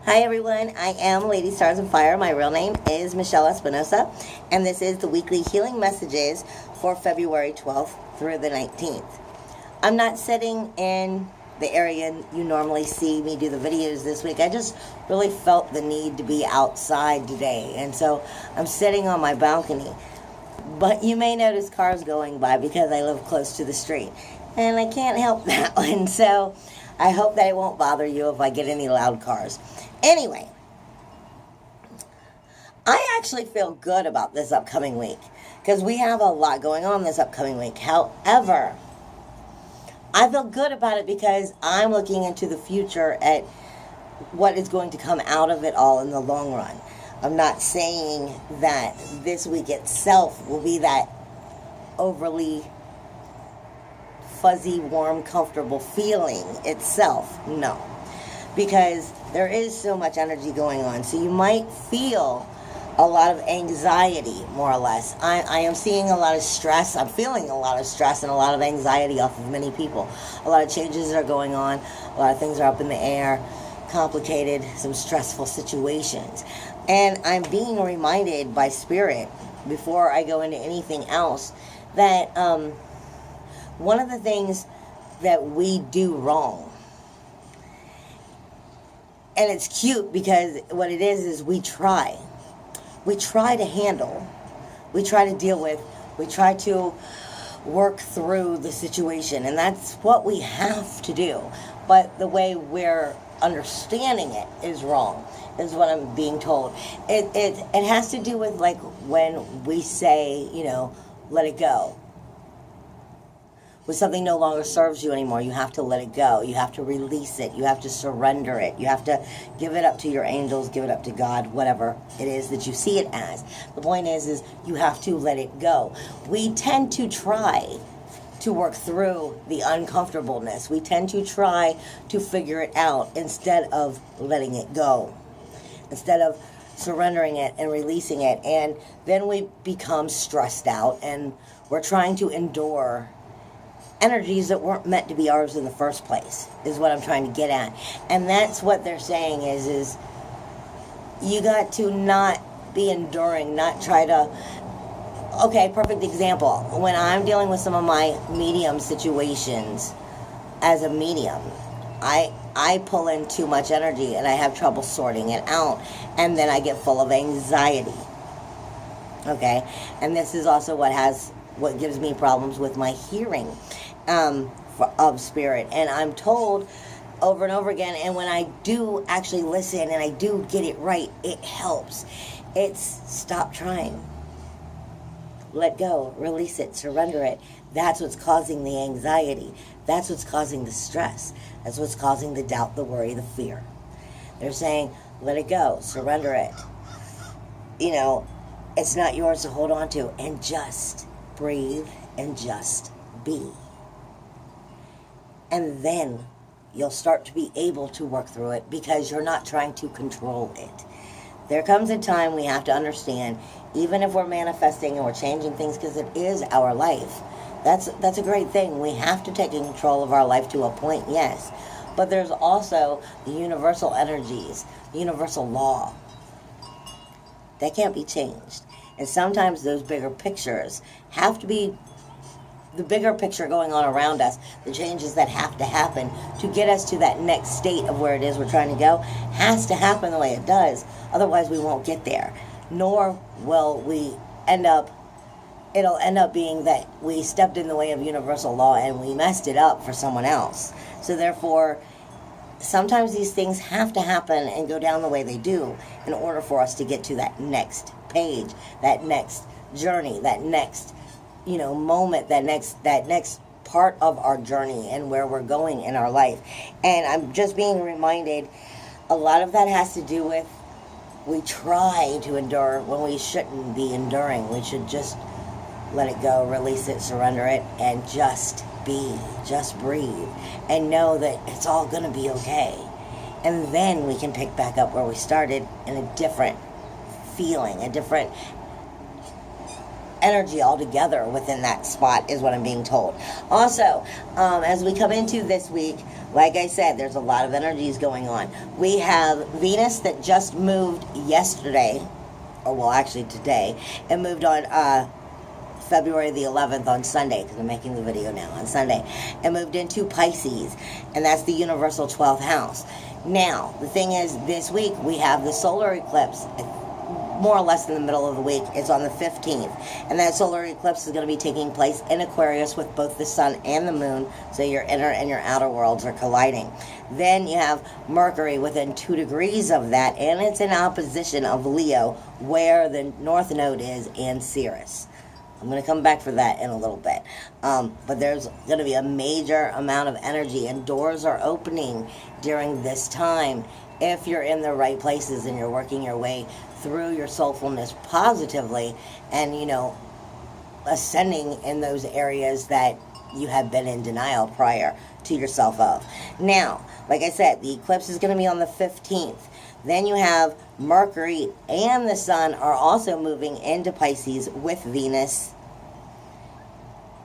Hi everyone, I am Lady Stars of Fire. My real name is Michelle Espinosa, and this is the weekly healing messages for February 12th through the 19th. I'm not sitting in the area you normally see me do the videos this week. I just really felt the need to be outside today, and so I'm sitting on my balcony. But you may notice cars going by because I live close to the street, and I can't help that one, so I hope that it won't bother you if I get any loud cars. Anyway, I actually feel good about this upcoming week because we have a lot going on this upcoming week. However, I feel good about it because I'm looking into the future at what is going to come out of it all in the long run. I'm not saying that this week itself will be that overly fuzzy, warm, comfortable feeling itself. No. Because there is so much energy going on. So you might feel a lot of anxiety, more or less. I am seeing a lot of stress. I'm feeling a lot of stress and a lot of anxiety off of many people. A lot of changes are going on. A lot of things are up in the air. Complicated, some stressful situations. And I'm being reminded by Spirit, before I go into anything else, that one of the things that we do wrong, and it's cute because what it is we try. We try to handle. We try to deal with. We try to work through the situation. And that's what we have to do. But the way we're understanding it is wrong, is what I'm being told. It has to do with like when we say, let it go. When something no longer serves you anymore, you have to let it go. You have to release it. You have to surrender it. You have to give it up to your angels, give it up to God, whatever it is that you see it as. The point is you have to let it go. We tend to try to work through the uncomfortableness. We tend to try to figure it out instead of letting it go, instead of surrendering it and releasing it. And then we become stressed out and we're trying to endure energies that weren't meant to be ours in the first place, is what I'm trying to get at. And that's what they're saying is you got to not be enduring, not try to. Okay, perfect example. When I'm dealing with some of my medium situations as a medium, I pull in too much energy and I have trouble sorting it out, and then I get full of anxiety. Okay, and this is also what gives me problems with my hearing of Spirit. And I'm told over and over again, and when I do actually listen and I do get it right, it helps. It's stop trying. Let go, release it, surrender it. That's what's causing the anxiety. That's what's causing the stress. That's what's causing the doubt, the worry, the fear. They're saying, let it go, surrender it. It's not yours to hold on to. And just breathe and just be. And then you'll start to be able to work through it because you're not trying to control it. There comes a time we have to understand, even if we're manifesting and we're changing things, because it is our life. That's a great thing. We have to take control of our life to a point, yes. But there's also the universal energies, the universal law. That can't be changed. And sometimes those bigger pictures have to be the bigger picture going on around us, the changes that have to happen to get us to that next state of where it is we're trying to go, has to happen the way it does. Otherwise, we won't get there. Nor will we it'll end up being that we stepped in the way of universal law and we messed it up for someone else. So therefore, sometimes these things have to happen and go down the way they do in order for us to get to that next page, that next journey, that next moment, that next part of our journey and where we're going in our life. And I'm just being reminded, a lot of that has to do with we try to endure when we shouldn't be enduring. We should just let it go, release it, surrender it, and just be, just breathe, and know that it's all going to be okay. And then we can pick back up where we started in a different feeling, a different energy altogether within that spot, is what I'm being told. Also, as we come into this week, like I said, there's a lot of energies going on. We have Venus that just moved yesterday, or well, actually today, and moved on February the 11th on Sunday, because I'm making the video now on Sunday, and moved into Pisces, and that's the universal 12th house. Now, the thing is, this week we have the solar eclipse, more or less in the middle of the week. It's on the 15th, and that solar eclipse is going to be taking place in Aquarius with both the sun and the moon, so your inner and your outer worlds are colliding. Then you have Mercury within 2 degrees of that, and it's in opposition of Leo, where the north node is, and Sirius. I'm going to come back for that in a little bit. But there's going to be a major amount of energy, and doors are opening during this time if you're in the right places and you're working your way through your soulfulness positively, and, you know, ascending in those areas that you have been in denial prior to yourself of. Now, like I said, the eclipse is going to be on the 15th. Then you have Mercury and the sun are also moving into Pisces with Venus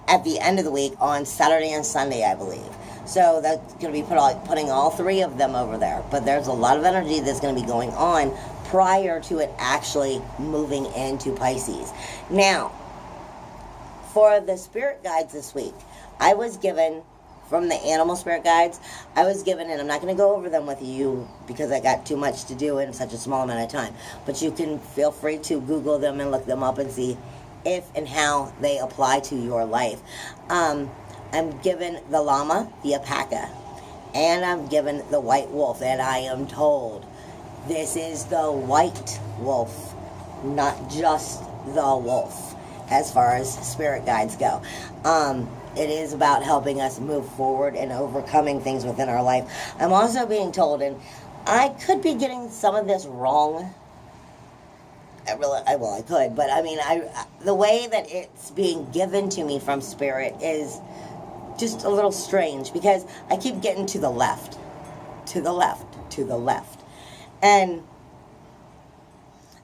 at the end of the week on Saturday and Sunday, I believe. So that's going to be putting all 3 of them over there. But there's a lot of energy that's going to be going on prior to it actually moving into Pisces. Now, for the spirit guides this week, I was given, from the animal spirit guides, I was given, and I'm not going to go over them with you because I got too much to do in such a small amount of time, but you can feel free to Google them and look them up and see if and how they apply to your life. I'm given the llama, the alpaca, and I'm given the white wolf, and I am told this is the white wolf, not just the wolf, as far as spirit guides go. It is about helping us move forward and overcoming things within our life. I'm also being told, and I could be getting some of this wrong. I could, but I mean, the way that it's being given to me from spirit is just a little strange, because I keep getting to the left, to the left, to the left. And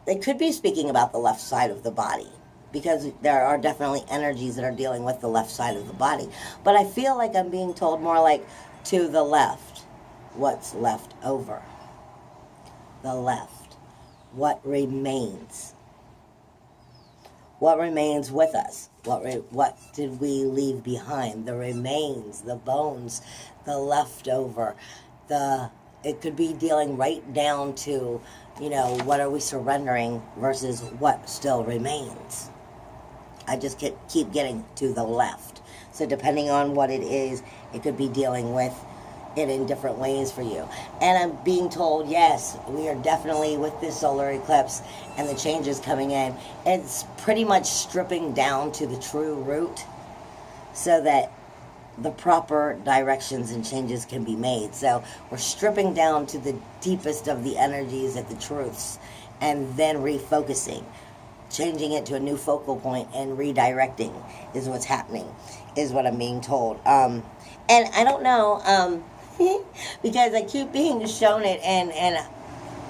they could be speaking about the left side of the body, because there are definitely energies that are dealing with the left side of the body. But I feel like I'm being told more like to the left, what's left over. The left, what remains. What remains with us? What did we leave behind? The remains, the bones, the leftover. It could be dealing right down to, you know, what are we surrendering versus what still remains. I just keep getting to the left. So depending on what it is, it could be dealing with it in different ways for you. And I'm being told, yes, we are definitely with this solar eclipse and the changes coming in. It's pretty much stripping down to the true root so that the proper directions and changes can be made. So we're stripping down to the deepest of the energies at the truths, and then refocusing, changing it to a new focal point and redirecting is what's happening, is what I'm being told. And I don't know, because I keep being shown it, and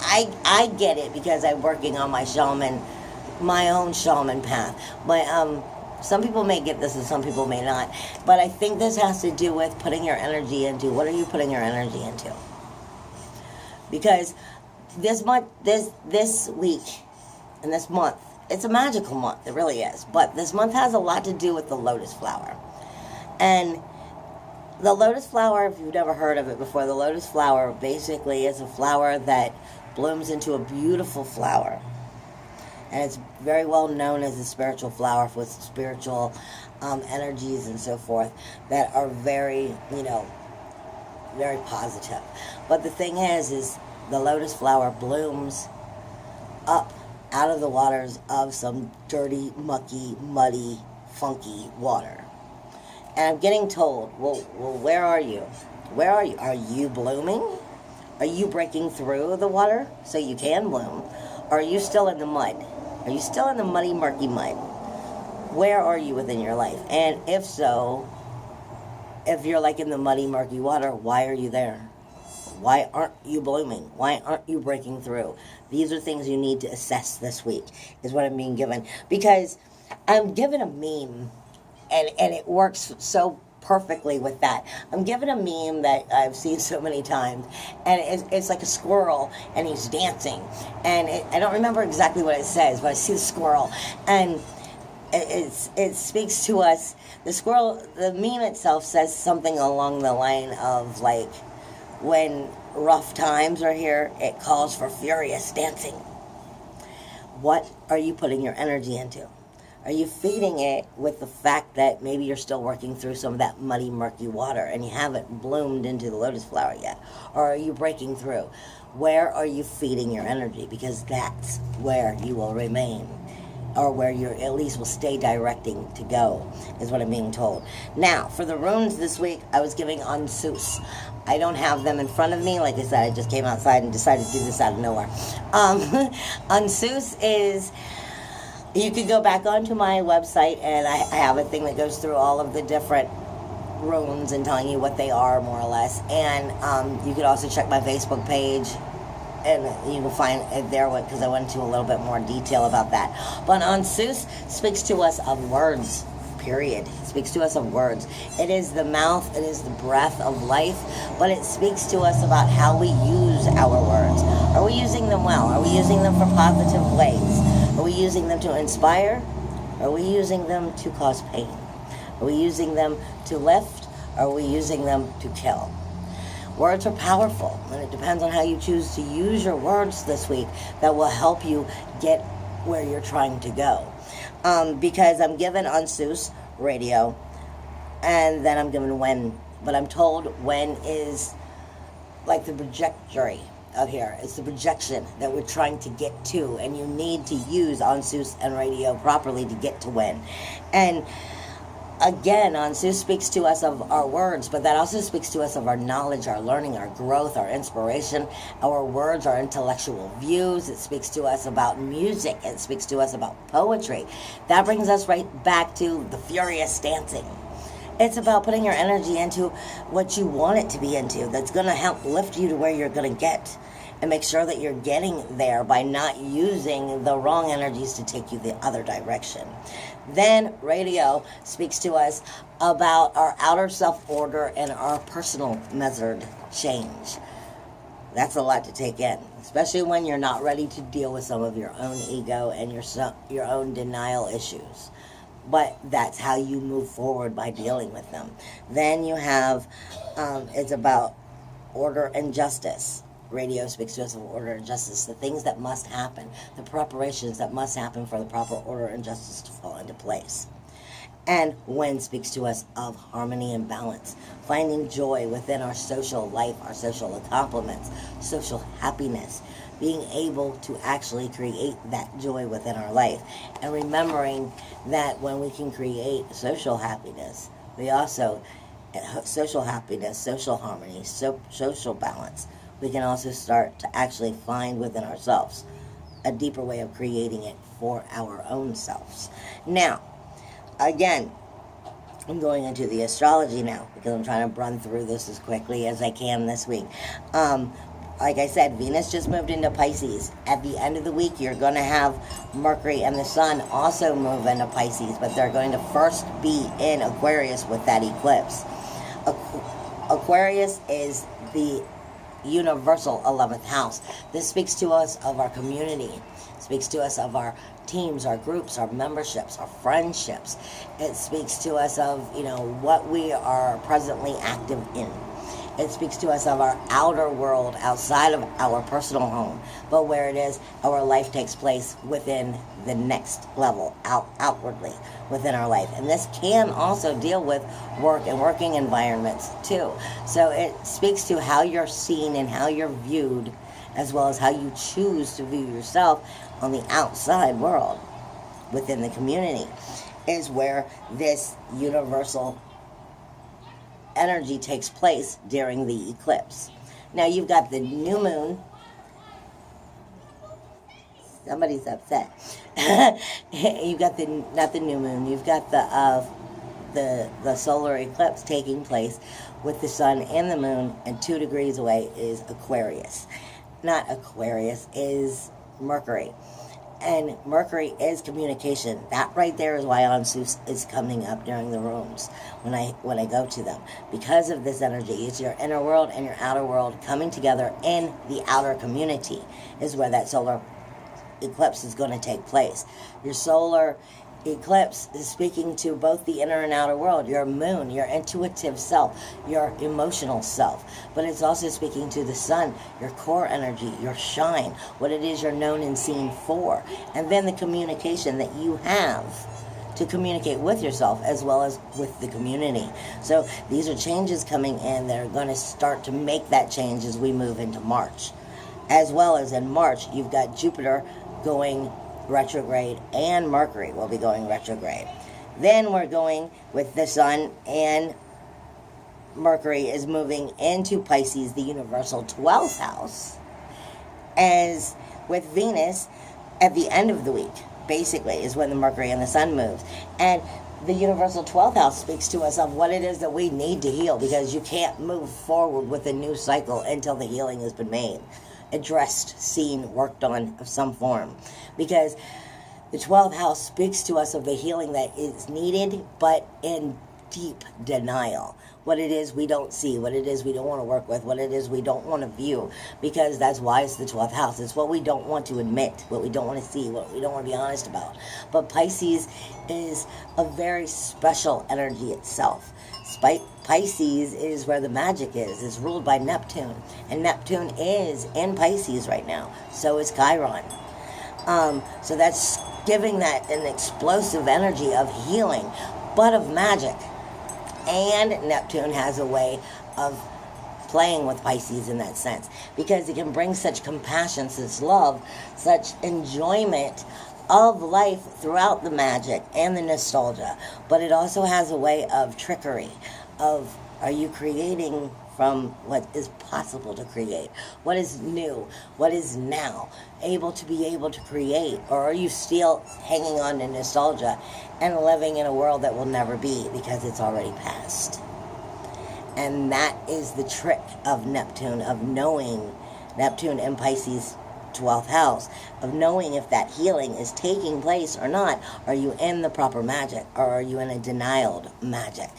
I get it because I'm working on my own shaman path. But some people may get this and some people may not. But I think this has to do with putting your energy into, what are you putting your energy into? Because this week and this month, it's a magical month, it really is. But this month has a lot to do with the lotus flower. And the lotus flower, if you've never heard of it before, the lotus flower basically is a flower that blooms into a beautiful flower. And it's very well known as a spiritual flower with spiritual energies and so forth that are very, very positive. But the thing is the lotus flower blooms up out of the waters of some dirty, mucky, muddy, funky water. And I'm getting told, well, where are you? Where are you? Are you blooming? Are you breaking through the water so you can bloom? Or are you still in the mud? Are you still in the muddy, murky mud? Where are you within your life? And if so, if you're like in the muddy, murky water, why are you there? Why aren't you blooming? Why aren't you breaking through? These are things you need to assess this week, is what I'm being given. Because I'm given a meme, and it works so perfectly with that. I'm given a meme that I've seen so many times, and it's like a squirrel, and he's dancing, and I don't remember exactly what it says, but I see the squirrel, and it speaks to us. The meme itself says something along the line of like, when rough times are here, it calls for furious dancing. What are you putting your energy into? Are you feeding it with the fact that maybe you're still working through some of that muddy, murky water and you haven't bloomed into the lotus flower yet? Or are you breaking through? Where are you feeding your energy? Because that's where you will remain, or where you at least will stay directing to go, is what I'm being told. Now, for the runes this week, I was giving Ansus. I don't have them in front of me. Like I said, I just came outside and decided to do this out of nowhere. Ansus is... You could go back onto my website, and I have a thing that goes through all of the different runes and telling you what they are, more or less. And you could also check my Facebook page, and you can find it there, because I went into a little bit more detail about that. But Ansus speaks to us of words, period. It speaks to us of words. It is the mouth, it is the breath of life, but it speaks to us about how we use our words. Are we using them well? Are we using them for positive ways? Are we using them to inspire? Are we using them to cause pain? Are we using them to lift? Are we using them to kill? Words are powerful, and it depends on how you choose to use your words this week that will help you get where you're trying to go. Because I'm given Ansus radio, and then I'm given when. But I'm told when is like the trajectory of here. It's the projection that we're trying to get to, and you need to use Ansus and radio properly to get to when. And again, Ansus speaks to us of our words, but that also speaks to us of our knowledge, our learning, our growth, our inspiration. Our words, our intellectual views. It speaks to us about music. It speaks to us about poetry. That brings us right back to the furious dancing. It's about putting your energy into what you want it to be into, that's going to help lift you to where you're going to get, and make sure that you're getting there by not using the wrong energies to take you the other direction. Then radio speaks to us about our outer self-order and our personal measured change. That's a lot to take in, especially when you're not ready to deal with some of your own ego and your own denial issues. But that's how you move forward, by dealing with them. Then you have, it's about order and justice. Radio speaks to us of order and justice, the things that must happen, the preparations that must happen for the proper order and justice to fall into place. And when speaks to us of harmony and balance, finding joy within our social life, our social accomplishments, social happiness, being able to actually create that joy within our life, and remembering that when we can create social happiness, we also, social happiness, social harmony, social balance, we can also start to actually find within ourselves a deeper way of creating it for our own selves. Now, again, I'm going into the astrology now, because I'm trying to run through this as quickly as I can this week. Like I said, Venus just moved into Pisces. At the end of the week, you're going to have Mercury and the Sun also move into Pisces, but they're going to first be in Aquarius with that eclipse. Aquarius is the universal 11th house. This speaks to us of our community. It speaks to us of our teams, our groups, our memberships, our friendships. It speaks to us of, what we are presently active in. It speaks to us of our outer world outside of our personal home, but where it is our life takes place within the next level, outwardly within our life. And this can also deal with work and working environments too. So it speaks to how you're seen and how you're viewed, as well as how you choose to view yourself on the outside world within the community, is where this universal energy takes place during the eclipse. Now you've got the new moon. Somebody's upset. You've got not the new moon. You've got the solar eclipse taking place with the sun and the moon, and 2 degrees away is Aquarius. Not Aquarius, is Mercury. And Mercury is communication. That right there is why Ansu is coming up during the rooms when I go to them. Because of this energy, it's your inner world and your outer world coming together in the outer community is where that solar eclipse is going to take place. Your solar eclipse is speaking to both the inner and outer world, your moon, your intuitive self, your emotional self. But it's also speaking to the sun, your core energy, your shine, what it is you're known and seen for. And then the communication that you have to communicate with yourself as well as with the community. So these are changes coming in that are going to start to make that change as we move into March. As well as in March, you've got Jupiter going retrograde and Mercury will be going retrograde. Then we're going with the Sun, and Mercury is moving into Pisces, the universal 12th house, as with Venus at the end of the week, basically, is when the Mercury and the Sun moves. And the universal 12th house speaks to us of what it is that we need to heal, because you can't move forward with a new cycle until the healing has been made, addressed, seen, worked on of some form. Because the 12th house speaks to us of the healing that is needed, but in deep denial. What it is we don't see, what it is we don't want to work with, what it is we don't want to view. Because that's why it's the 12th house. It's what we don't want to admit, what we don't want to see, what we don't want to be honest about. But Pisces is a very special energy itself. Pisces is where the magic is. It's ruled by Neptune. And Neptune is in Pisces right now. So is Chiron. So that's giving that an explosive energy of healing, but of magic. And Neptune has a way of playing with Pisces in that sense, because it can bring such compassion, such love, such enjoyment of life throughout the magic and the nostalgia. But it also has a way of trickery, of are you creating from what is possible to create? What is new? What is now able to create? Or are you still hanging on to nostalgia and living in a world that will never be because it's already past? And that is the trick of Neptune, of knowing Neptune in Pisces 12th house, of knowing if that healing is taking place or not. Are you in the proper magic, or are you in a denial magic?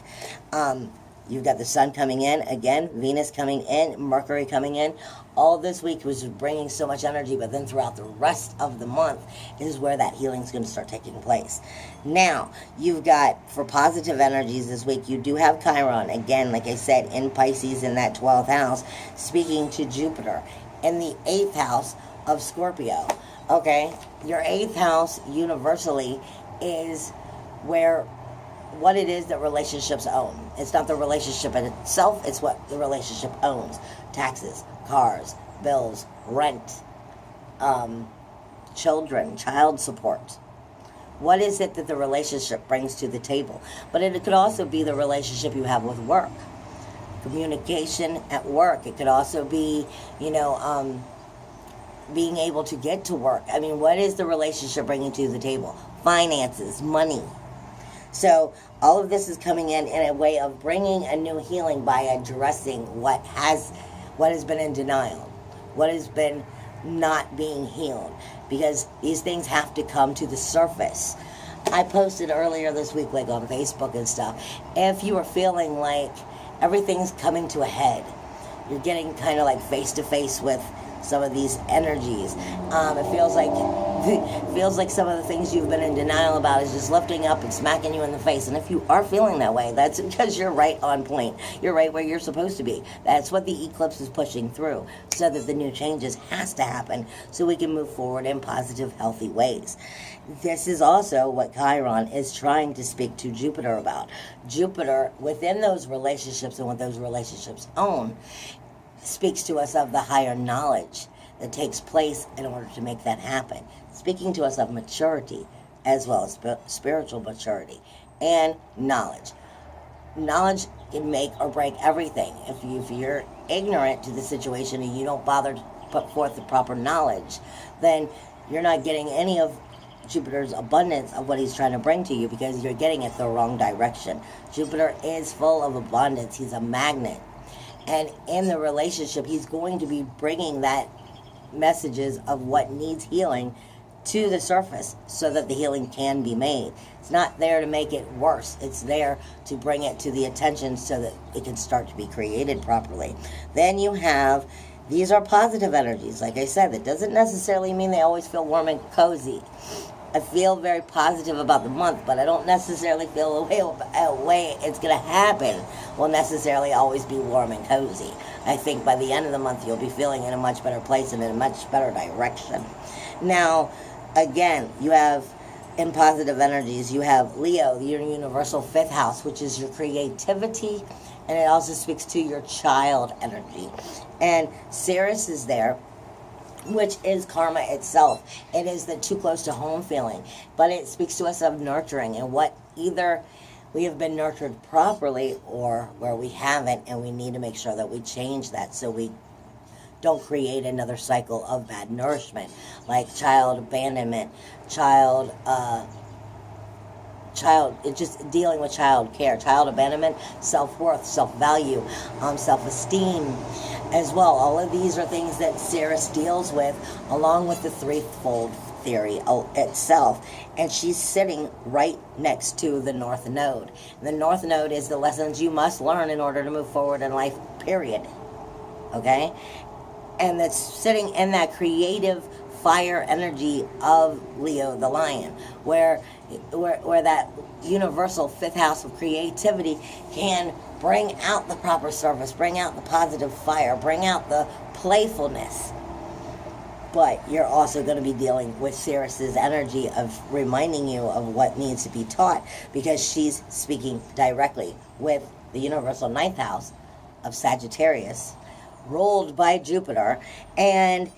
You've got the Sun coming in, again, Venus coming in, Mercury coming in. All this week was bringing so much energy, but then throughout the rest of the month is where that healing is going to start taking place. Now, you've got, for positive energies this week, you do have Chiron, again, like I said, in Pisces in that 12th house, speaking to Jupiter in the 8th house of Scorpio. Okay, your 8th house universally is where what it is that relationships own. It's not the relationship in itself, it's what the relationship owns. Taxes, cars, bills, rent, children, child support. What is it that the relationship brings to the table? But it could also be the relationship you have with work. Communication at work. It could also be, being able to get to work. I mean, what is the relationship bringing to the table? Finances, money. So all of this is coming in a way of bringing a new healing by addressing what has been in denial, what has been not being healed, because these things have to come to the surface. I posted earlier this week, like on Facebook and stuff, if you are feeling like everything's coming to a head, you're getting kind of like face to face with some of these energies. It feels like some of the things you've been in denial about is just lifting up and smacking you in the face. And if you are feeling that way, that's because you're right on point. You're right where you're supposed to be. That's what the eclipse is pushing through, so that the new changes has to happen so we can move forward in positive, healthy ways. This is also what Chiron is trying to speak to Jupiter about. Jupiter, within those relationships and what those relationships own, speaks to us of the higher knowledge that takes place in order to make that happen. Speaking to us of maturity, as well as spiritual maturity and knowledge. Knowledge can make or break everything. If you're ignorant to the situation and you don't bother to put forth the proper knowledge, then you're not getting any of Jupiter's abundance of what he's trying to bring to you, because you're getting it the wrong direction. Jupiter is full of abundance. He's a magnet. And in the relationship, he's going to be bringing that messages of what needs healing to the surface so that the healing can be made. It's not there to make it worse. It's there to bring it to the attention so that it can start to be created properly. Then you have, these are positive energies. Like I said, that doesn't necessarily mean they always feel warm and cozy. I feel very positive about the month, but I don't necessarily feel a way it's going to happen will necessarily always be warm and cozy. I think by the end of the month, you'll be feeling in a much better place and in a much better direction. Now, again, you have, in positive energies, you have Leo, your universal 5th house, which is your creativity, and it also speaks to your child energy. And Ceres is there, which is karma itself. It is the too close to home feeling, but it speaks to us of nurturing and what either we have been nurtured properly or where we haven't, and we need to make sure that we change that so we don't create another cycle of bad nourishment, like child abandonment, it's just dealing with child care, child abandonment, self-worth, self-value, self-esteem as well. All of these are things that Ceres deals with, along with the threefold theory itself. And she's sitting right next to the North Node. The North Node is the lessons you must learn in order to move forward in life, period. Okay? And that's sitting in that creative fire energy of Leo the Lion, where that universal 5th house of creativity can bring out the proper service, bring out the positive fire, bring out the playfulness. But you're also going to be dealing with Ceres's energy of reminding you of what needs to be taught, because she's speaking directly with the universal 9th house of Sagittarius, ruled by Jupiter, and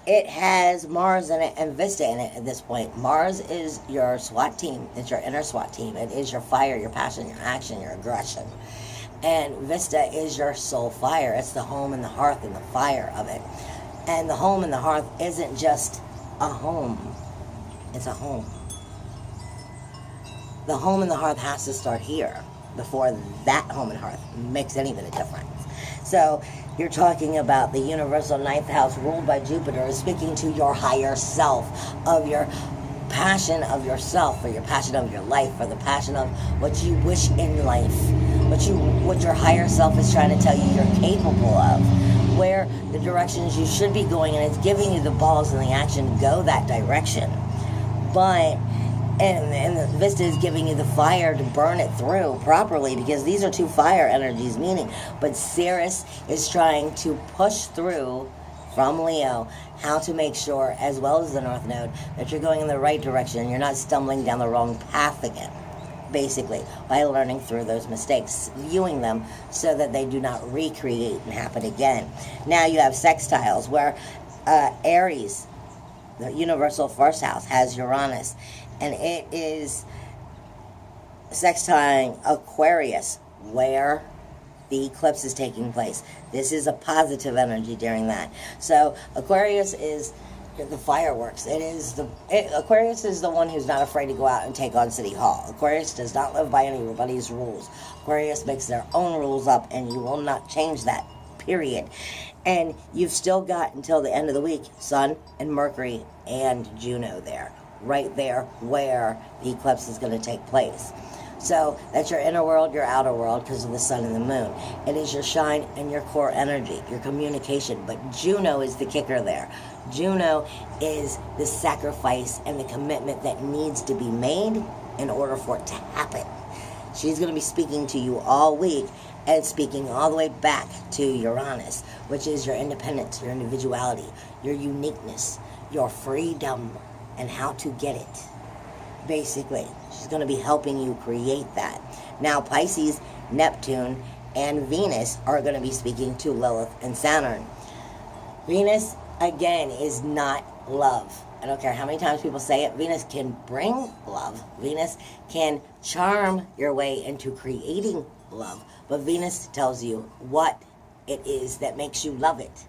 it has Mars in it and Vesta in it at this point. Mars is your SWAT team. It's your inner SWAT team. It is your fire, your passion, your action, your aggression. And Vesta is your soul fire. It's the home and the hearth and the fire of it. And the home and the hearth isn't just a home. It's a home. The home and the hearth has to start here before that home and hearth makes any bit of difference. So you're talking about the universal 9th house ruled by Jupiter is speaking to your higher self, of your passion of yourself, or your passion of your life, or the passion of what you wish in life, what your higher self is trying to tell you you're capable of, where the directions you should be going, and it's giving you the balls and the action to go that direction. But and the Vista is giving you the fire to burn it through properly, because these are two fire energies meaning. But Ceres is trying to push through from Leo how to make sure, as well as the North Node, that you're going in the right direction. You're not stumbling down the wrong path again, basically, by learning through those mistakes, viewing them so that they do not recreate and happen again. Now you have sextiles, where Aries, the universal 1st house, has Uranus, and it is sextiling Aquarius, where the eclipse is taking place. This is a positive energy during that. So Aquarius is the fireworks. Aquarius is the one who's not afraid to go out and take on City Hall. Aquarius does not live by anybody's rules. Aquarius makes their own rules up, and you will not change that, period. And you've still got until the end of the week Sun and Mercury and Juno there, right there where the eclipse is going to take place. So that's your inner world, your outer world, because of the sun and the moon. It is your shine and your core energy, your communication. But Juno is the kicker there. Juno is the sacrifice and the commitment that needs to be made in order for it to happen. She's going to be speaking to you all week, and speaking all the way back to Uranus, which is your independence, your individuality, your uniqueness, your freedom, and how to get it. Basically, she's going to be helping you create that. Now, Pisces, Neptune, and Venus are going to be speaking to Lilith and Saturn. Venus, again, is not love. I don't care how many times people say it. Venus can bring love. Venus can charm your way into creating love. But Venus tells you what it is that makes you love it,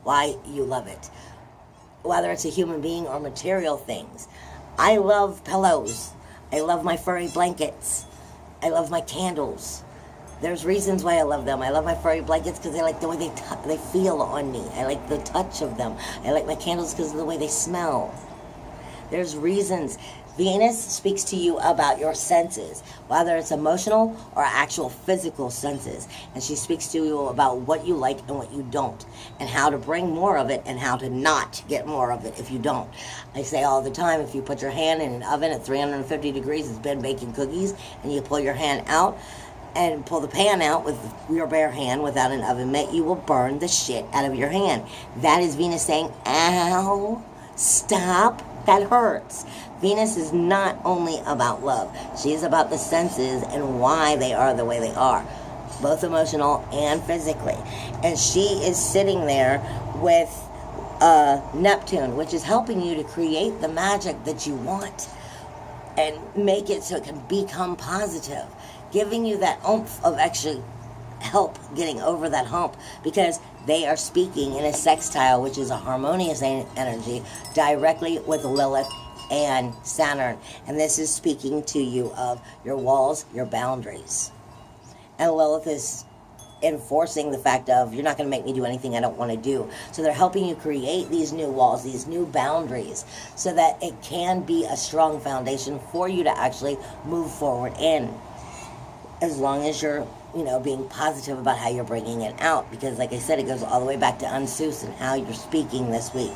why you love it, whether it's a human being or material things. I love pillows. I love my furry blankets. I love my candles. There's reasons why I love them. I love my furry blankets because I like the way they feel on me. I like the touch of them. I like my candles because of the way they smell. There's reasons. Venus speaks to you about your senses, whether it's emotional or actual physical senses. And she speaks to you about what you like and what you don't, and how to bring more of it and how to not get more of it if you don't. I say all the time, if you put your hand in an oven at 350 degrees, it's been baking cookies, and you pull your hand out and pull the pan out with your bare hand without an oven mitt, you will burn the shit out of your hand. That is Venus saying, ow, stop, that hurts. Venus is not only about love. She is about the senses and why they are the way they are, both emotional and physically. And she is sitting there with Neptune, which is helping you to create the magic that you want and make it so it can become positive, giving you that oomph of actually help getting over that hump, because they are speaking in a sextile, which is a harmonious energy, directly with Lilith and Saturn. And this is speaking to you of your walls, your boundaries. And Lilith is enforcing the fact of, you're not going to make me do anything I don't want to do. So they're helping you create these new walls, these new boundaries, so that it can be a strong foundation for you to actually move forward in. As long as you're, being positive about how you're bringing it out. Because like I said, it goes all the way back to Unsus and how you're speaking this week.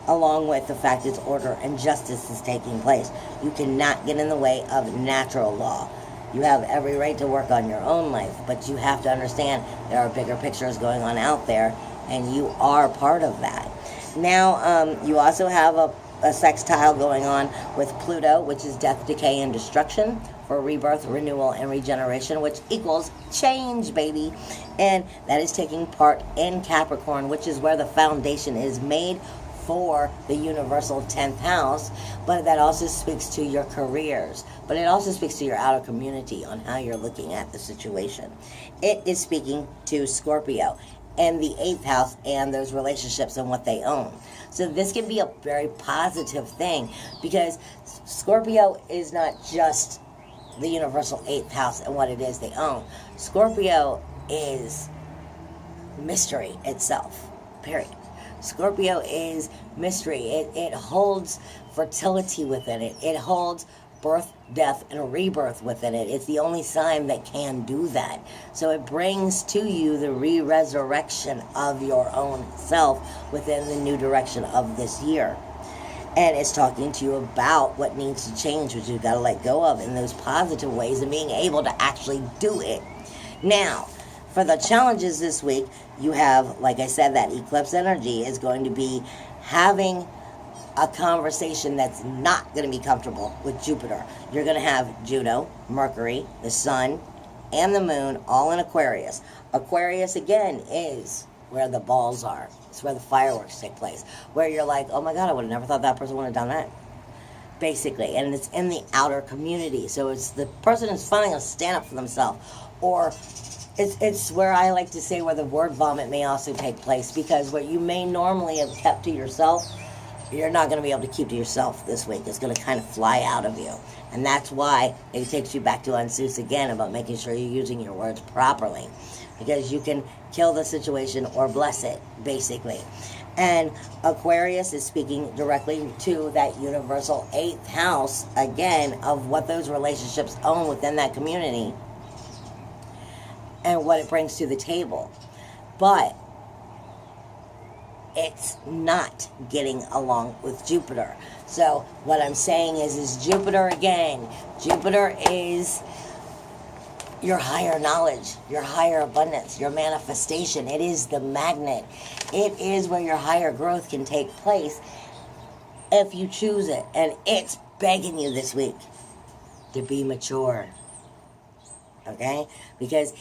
Along with the fact it's order and justice is taking place. You cannot get in the way of natural law. You have every right to work on your own life, but you have to understand there are bigger pictures going on out there, and you are part of that. Now, you also have a sextile going on with Pluto, which is death, decay, and destruction, for rebirth, renewal, and regeneration, which equals change, baby. And that is taking part in Capricorn, which is where the foundation is made for the universal 10th house. But that also speaks to your careers, but it also speaks to your outer community on how you're looking at the situation. It is speaking to Scorpio and the 8th house and those relationships and what they own. So this can be a very positive thing, because Scorpio is not just the universal 8th house and what it is they own. Scorpio is mystery itself, period. Scorpio is mystery. It holds fertility within it. It holds birth, death, and rebirth within it. It's the only sign that can do that. So it brings to you the re-resurrection of your own self within the new direction of this year. And it's talking to you about what needs to change, which you've got to let go of in those positive ways and being able to actually do it. Now, for the challenges this week, you have, like I said, that eclipse energy is going to be having a conversation that's not going to be comfortable with Jupiter. You're going to have Juno, Mercury, the Sun, and the Moon all in Aquarius. Aquarius, again, is where the balls are. It's where the fireworks take place. Where you're like, oh my God, I would have never thought that person would have done that. Basically. And it's in the outer community. So it's the person who's finally going to stand up for themselves. Or it's where I like to say where the word vomit may also take place. Because what you may normally have kept to yourself, you're not going to be able to keep to yourself this week. It's going to kind of fly out of you. And that's why it takes you back to Unsus again about making sure you're using your words properly. Because you can kill the situation or bless it, basically. And Aquarius is speaking directly to that universal 8th house, again, of what those relationships own within that community and what it brings to the table. But it's not getting along with Jupiter. So what I'm saying is Jupiter again. Jupiter is your higher knowledge, your higher abundance, your manifestation. It is the magnet. It is where your higher growth can take place if you choose it. And it's begging you this week to be mature. Okay? Because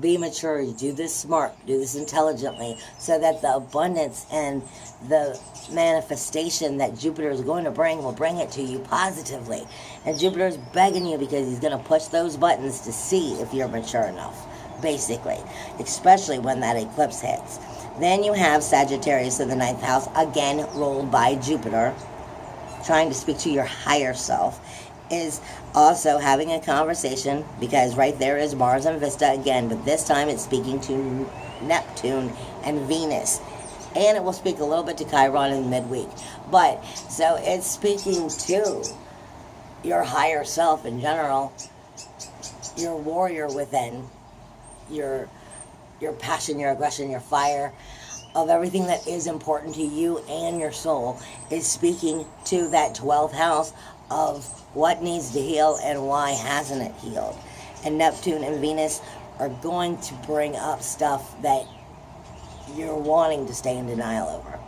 be mature, you do this smart, do this intelligently, so that the abundance and the manifestation that Jupiter is going to bring will bring it to you positively. And Jupiter is begging you because he's going to push those buttons to see if you're mature enough, basically, especially when that eclipse hits. Then you have Sagittarius in the 9th house, again ruled by Jupiter, trying to speak to your higher self, is also having a conversation, because right there is Mars and Vista again, but this time it's speaking to Neptune and Venus And it will speak a little bit to Chiron in midweek. But, so it's speaking to your higher self in general, your warrior within, your passion, your aggression, your fire, of everything that is important to you and your soul, is speaking to that 12th house of what needs to heal and why hasn't it healed. And Neptune and Venus are going to bring up stuff that you're wanting to stay in denial over.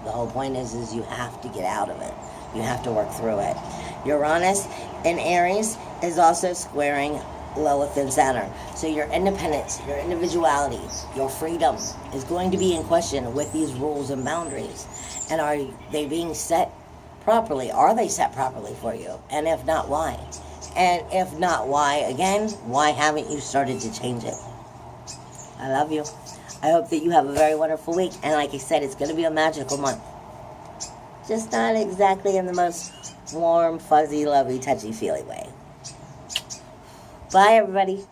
The whole point is you have to get out of it. You have to work through it. Uranus in Aries is also squaring Lilith and Saturn. So your independence, your individuality, your freedom is going to be in question with these rules and boundaries. And are they being set properly? Are they set properly for you? And if not, why? And if not, why? Again, why haven't you started to change it? I love you. I hope that you have a very wonderful week. And like I said, it's going to be a magical month. Just not exactly in the most warm, fuzzy, lovey, touchy-feely way. Bye, everybody.